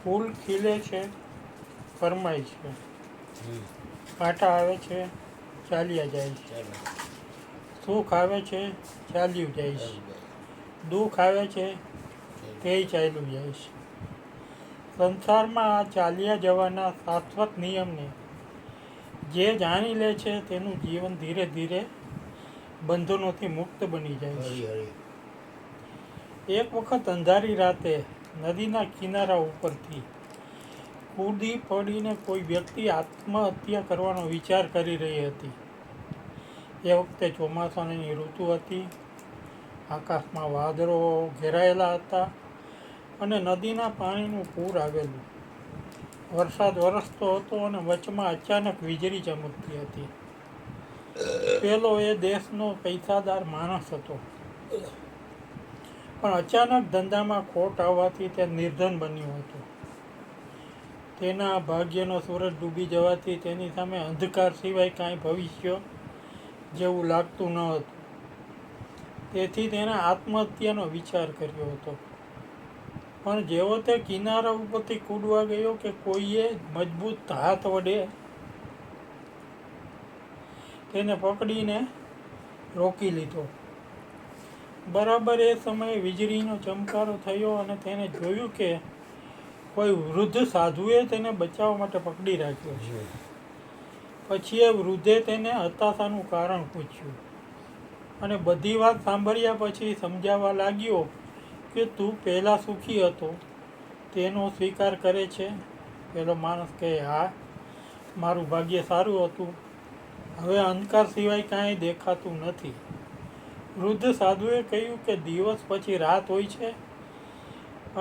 ફૂલ ખીલે છે, ફરમાય છે, કાંટા આવે છે, ચાલ્યા જાય છે, સુખ આવે છે, ચાલ્યું જાય છે, દુઃખ આવે છે, તે ચાલ્યું જાય છે. સંસારમાં આ ચાલ્યા જવાના શાશ્વત નિયમને જે જાણી લે છે તેનું જીવન ધીરે ધીરે બંધનોથી મુક્ત બની જાય છે. એક વખત અંધારી રાતે નદીના કિનારા ઉપરથી કૂદી પડીને કોઈ વ્યક્તિ આત્મહત્યા કરવાનો વિચાર કરી રહી હતી. એ વખતે ચોમાસાની ઋતુ હતી. આકાશમાં વાદળો ઘેરાયેલા હતા અને નદીના પાણીનું પૂર આવેલું. વરસાદ વરસતો હતો અને વચમાં અચાનક વીજળી ચમકતી હતી. પેલો એ દેશનો પૈસાદાર માણસ હતો, પણ અચાનક ધંધામાં ખોટ આવવાથી તે નિર્ધન બન્યો હતો. તેના ભાગ્યનો સૂરજ ડૂબી જવાથી તેની સામે અંધકાર સિવાય કાંઈ ભવિષ્ય જેવું લાગતું ન હતું. તેથી તેણે આત્મહત્યાનો વિચાર કર્યો હતો. પણ જેવો તે કિનારા ઉપરથી કૂદવા ગયો કે કોઈએ મજબૂત હાથ વડે તેને પકડીને રોકી લીધો. બરાબર એ સમયે વીજળીનો ચમકારો થયો અને તેને જોયું કે કોઈ વૃદ્ધ સાધુએ તેને બચાવવા માટે પકડી રાખ્યો છે. પછી એ વૃદ્ધે તેને હતાશાનું કારણ પૂછ્યું અને બધી વાત સાંભળ્યા પછી સમજાવવા લાગ્યો કે તું પહેલાં સુખી હતો તેનો સ્વીકાર કરે છે? પેલો માણસ કહે, હા, મારું ભાગ્ય સારું હતું, હવે અંધકાર સિવાય કાંઈ દેખાતું નથી. વૃદ્ધ સાધુએ કહ્યું કે દિવસ પછી રાત હોય છે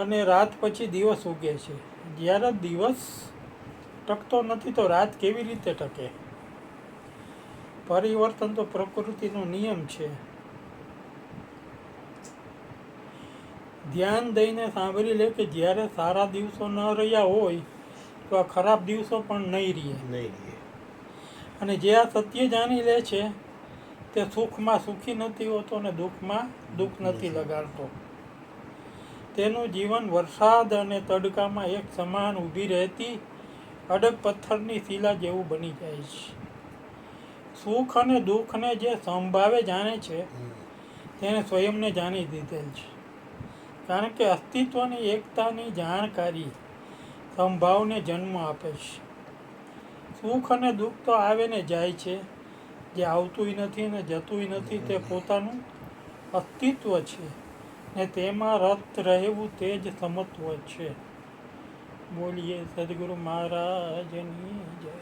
અને રાત પછી દિવસ ઉગે છે. જ્યારે દિવસ ટકતો નથી તો રાત કેવી રીતે ટકે? પરિવર્તન તો પ્રકૃતિનો નિયમ છે. ધ્યાન દઈને સાંભળી લે કે જ્યારે સારા દિવસો ન રહ્યા હોય તો આ ખરાબ દિવસો પણ નહીં રહે. અને જે આ સત્ય જાણી લે છે તે સુખમાં સુખી નથી હોતો અને દુઃખમાં દુઃખ નથી લગાડતો. તેનું જીવન વરસાદ અને તડકામાં એક સમાન ઊભી રહેતી અડગ પથ્થરની શિલા જેવું બની જાય છે. સુખ અને દુઃખને જે સંભાવે જાણે છે તેને સ્વયંને જાણી દીધેલ છે. કારણ કે અસ્તિત્વની એકતાની જાણકારી સંભાવને જન્મ આપે છે. સુખ અને દુઃખ તો આવે ને જાય છે. જે આવતુંય નથી ને જતુંય નથી તે પોતાનું અસ્તિત્વ છે ને તેમાં રત રહેવું તે જ સમત્વ છે. બોલીએ સદગુરુ મહારાજની જય.